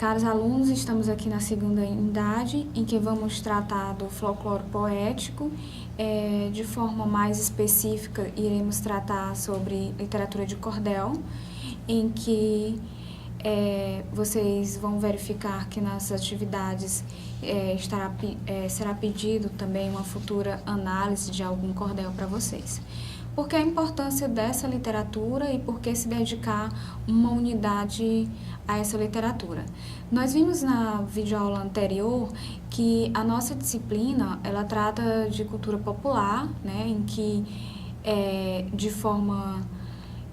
Caros alunos, estamos aqui na segunda unidade, em que vamos tratar do folclore poético. De forma mais específica, iremos tratar sobre literatura de cordel, em que vocês vão verificar que nas atividades será pedido também uma futura análise de algum cordel para vocês. Por que a importância dessa literatura e por que se dedicar uma unidade a essa literatura? Nós vimos na videoaula anterior que a nossa disciplina, ela trata de cultura popular, né, em que de forma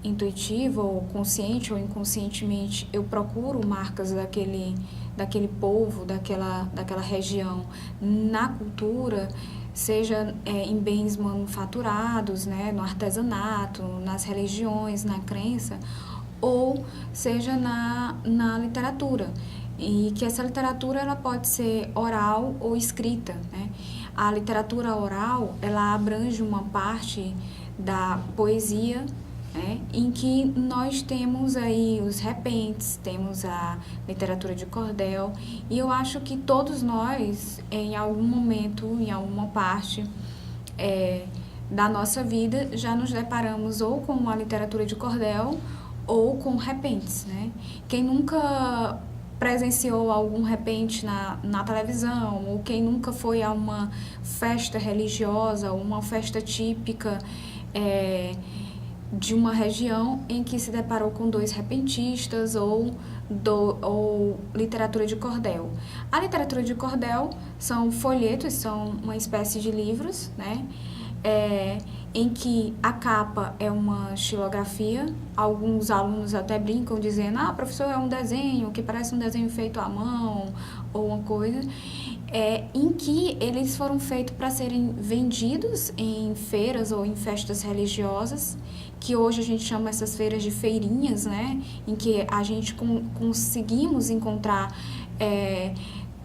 intuitiva ou consciente ou inconscientemente eu procuro marcas daquele povo, daquela região na cultura, seja em bens manufaturados, né, no artesanato, nas religiões, na crença, ou seja na literatura. E que essa literatura ela pode ser oral ou escrita, né? A literatura oral, ela abrange uma parte da poesia, né, em que nós temos aí os repentes, temos a literatura de cordel, e eu acho que todos nós, em algum momento, em alguma parte da nossa vida, já nos deparamos ou com a literatura de cordel ou com repentes, né? Quem nunca presenciou algum repente na televisão, ou quem nunca foi a uma festa religiosa, ou uma festa típica de uma região em que se deparou com dois repentistas ou literatura de cordel. A literatura de cordel são folhetos, são uma espécie de livros, né? Em que a capa é uma xilografia. Alguns alunos até brincam dizendo, professor, é um desenho que parece um desenho feito à mão ou uma coisa, em que eles foram feitos para serem vendidos em feiras ou em festas religiosas, que hoje a gente chama essas feiras de feirinhas, né, em que a gente conseguimos encontrar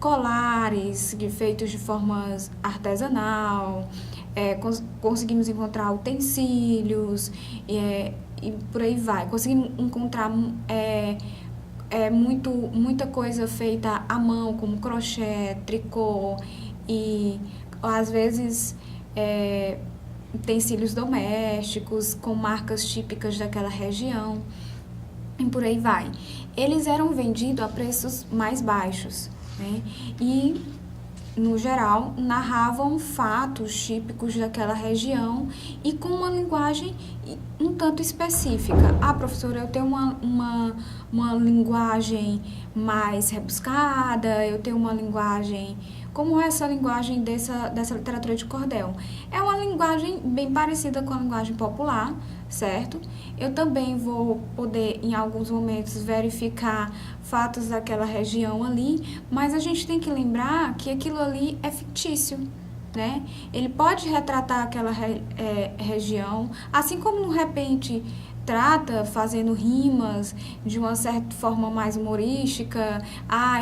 colares feitos de forma artesanal, conseguimos encontrar utensílios e por aí vai. Conseguimos encontrar muita coisa feita à mão, como crochê, tricô e às vezes utensílios domésticos com marcas típicas daquela região e por aí vai. Eles eram vendidos a preços mais baixos, né? E no geral, narravam fatos típicos daquela região e com uma linguagem um tanto específica. Professora, eu tenho uma linguagem mais rebuscada, eu tenho uma linguagem... Como é essa linguagem dessa literatura de cordel? É uma linguagem bem parecida com a linguagem popular, certo? Eu também vou poder, em alguns momentos, verificar fatos daquela região ali, mas a gente tem que lembrar que aquilo ali é fictício, né? Ele pode retratar aquela região, assim como no repente trata fazendo rimas de uma certa forma mais humorística.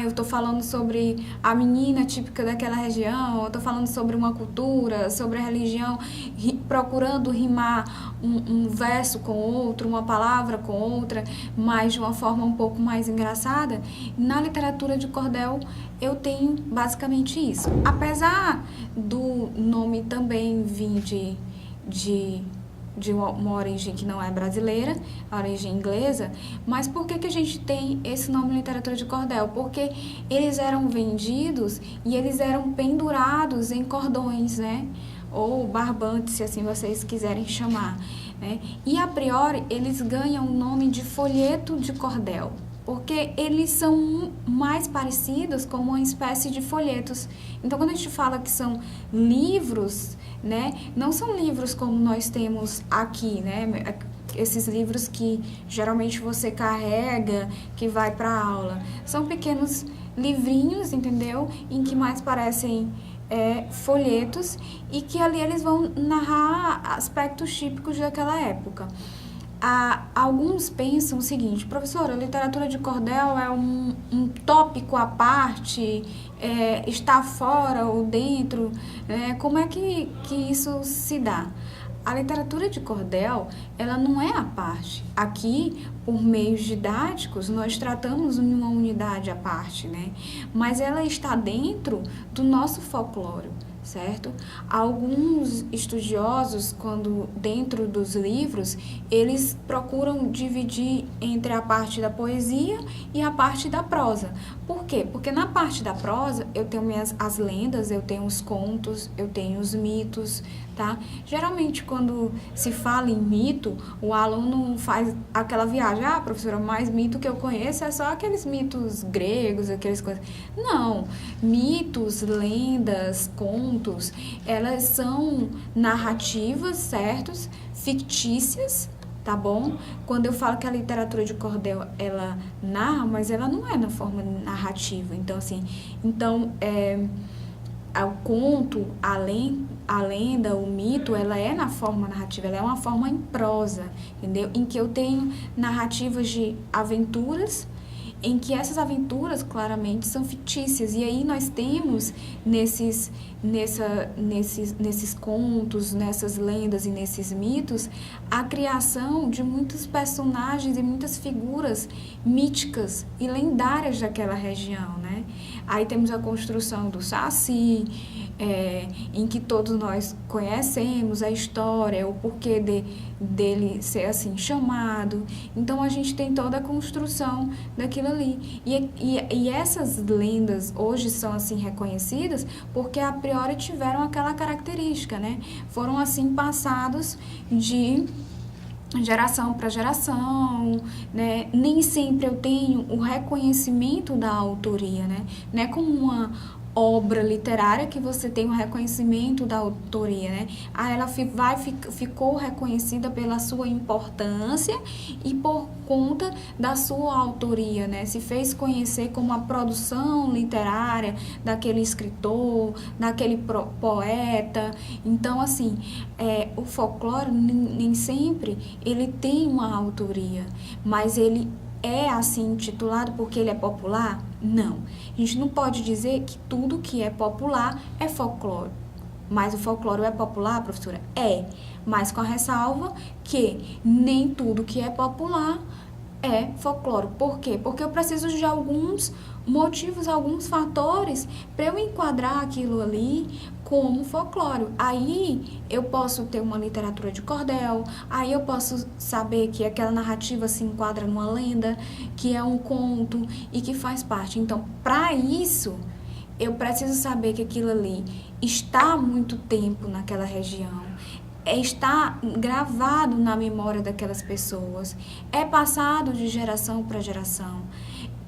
Eu estou falando sobre a menina típica daquela região, eu estou falando sobre uma cultura, sobre a religião, procurando rimar um verso com outro, uma palavra com outra, mas de uma forma um pouco mais engraçada. Na literatura de cordel eu tenho basicamente isso. Apesar do nome também vir de uma origem que não é brasileira, a origem inglesa, mas por que a gente tem esse nome literatura de cordel? Porque eles eram vendidos e eles eram pendurados em cordões, né? Ou barbantes, se assim vocês quiserem chamar, né? E a priori eles ganham o nome de folheto de cordel, porque eles são mais parecidos com uma espécie de folhetos. Então, quando a gente fala que são livros, né, não são livros como nós temos aqui, né, esses livros que geralmente você carrega, que vai para aula. São pequenos livrinhos, entendeu? Em que mais parecem folhetos e que ali eles vão narrar aspectos típicos daquela época. Alguns pensam o seguinte: professora, a literatura de cordel é um tópico à parte, está fora ou dentro, como é que isso se dá? A literatura de cordel, ela não é à parte. Aqui, por meios didáticos, nós tratamos em uma unidade à parte, né? Mas ela está dentro do nosso folclore, certo? Alguns estudiosos, quando dentro dos livros, eles procuram dividir entre a parte da poesia e a parte da prosa. Por quê? Porque na parte da prosa eu tenho as lendas, eu tenho os contos, eu tenho os mitos, tá? Geralmente quando se fala em mito, o aluno faz aquela viagem, professora, mais mito que eu conheço é só aqueles mitos gregos, aquelas coisas. Não, mitos, lendas, contos, elas são narrativas, certos? Fictícias, tá bom? Quando eu falo que a literatura de cordel, ela narra, mas ela não é na forma narrativa. Então, assim, o conto, a lenda, o mito, ela é na forma narrativa, ela é uma forma em prosa, entendeu? Em que eu tenho narrativas de aventuras, em que essas aventuras claramente são fictícias. E aí nós temos nesses contos, nessas lendas e nesses mitos, a criação de muitos personagens e muitas figuras míticas e lendárias daquela região, né? Aí temos a construção do Saci, em que todos nós conhecemos a história, o porquê dele ser assim chamado. Então a gente tem toda a construção daquilo ali. E essas lendas hoje são assim reconhecidas porque a priori tiveram aquela característica, né? Foram assim passados de geração para geração, né? Nem sempre eu tenho o reconhecimento da autoria, né? Não é como uma obra literária que você tem o reconhecimento da autoria, né? Ela ficou reconhecida pela sua importância e por conta da sua autoria, né? Se fez conhecer como a produção literária daquele escritor, daquele poeta. Então, assim, o folclore nem sempre ele tem uma autoria, mas ele é assim intitulado porque ele é popular? Não. A gente não pode dizer que tudo que é popular é folclore. Mas o folclore é popular, professora? É. Mas com a ressalva que nem tudo que é popular é folclore. Por quê? Porque eu preciso de alguns motivos, alguns fatores para eu enquadrar aquilo ali como folclore. Aí eu posso ter uma literatura de cordel, aí eu posso saber que aquela narrativa se enquadra numa lenda, que é um conto e que faz parte. Então, para isso, eu preciso saber que aquilo ali está há muito tempo naquela região, está gravado na memória daquelas pessoas, é passado de geração para geração,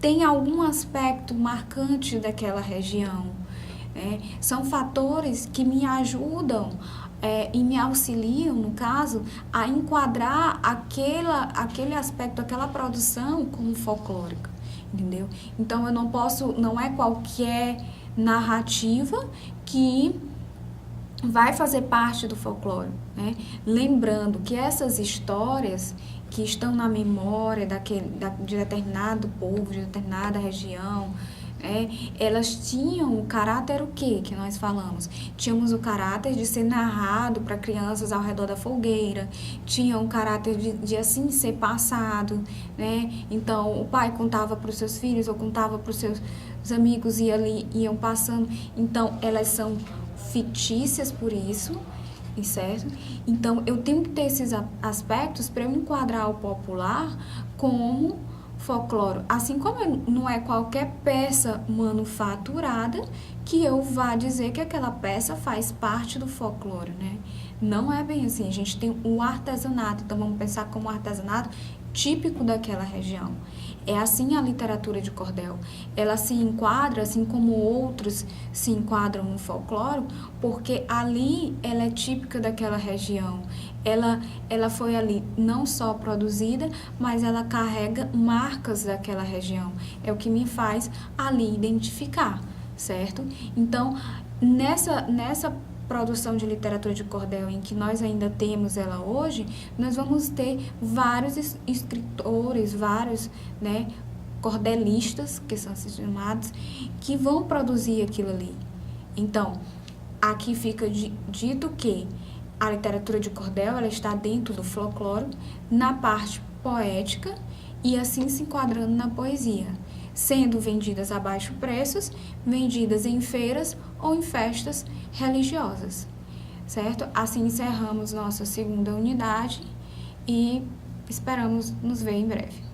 tem algum aspecto marcante daquela região. São fatores que me ajudam e me auxiliam, no caso, a enquadrar aquele aspecto, aquela produção como folclórica, entendeu? Então, eu não posso, não é qualquer narrativa que vai fazer parte do folclore, né? Lembrando que essas histórias que estão na memória de determinado povo, de determinada região, elas tinham o caráter o quê que nós falamos? Tínhamos o caráter de ser narrado para crianças ao redor da fogueira, tinha o caráter de assim ser passado, né? Então, o pai contava para os seus filhos ou contava para os seus amigos e ali iam passando. Então, elas são fictícias por isso, certo? Então, eu tenho que ter esses aspectos para eu enquadrar o popular como folclore. Assim como não é qualquer peça manufaturada que eu vá dizer que aquela peça faz parte do folclore, né? Não é bem assim. A gente tem o artesanato, então vamos pensar como artesanato típico daquela região. É assim a literatura de cordel. Ela se enquadra, assim como outros se enquadram no folclore, porque ali ela é típica daquela região. Ela foi ali não só produzida, mas ela carrega marcas daquela região. É o que me faz ali identificar, certo? Então, nessa produção de literatura de cordel em que nós ainda temos ela hoje, nós vamos ter vários escritores, vários, né, cordelistas, que são assim chamados, que vão produzir aquilo ali. Então, aqui fica dito que A literatura de cordel ela está dentro do folclore, na parte poética e assim se enquadrando na poesia, sendo vendidas a baixo preços, vendidas em feiras ou em festas religiosas, certo? Assim encerramos nossa segunda unidade e esperamos nos ver em breve.